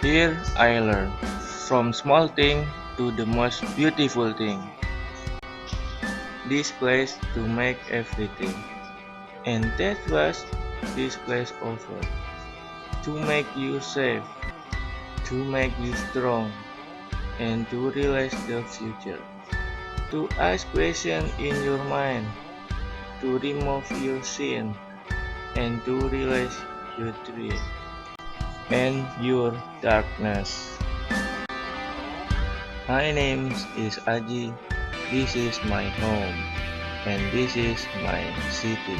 Here I learn from small thing to the most beautiful thing. This place to make everything. And that was this place offer. To make you safe, to make you strong, and to realize the future. To ask questions in your mind, to remove your sin, and to realize your dream and your darkness. My name is Aji. This is my home, and this is my city.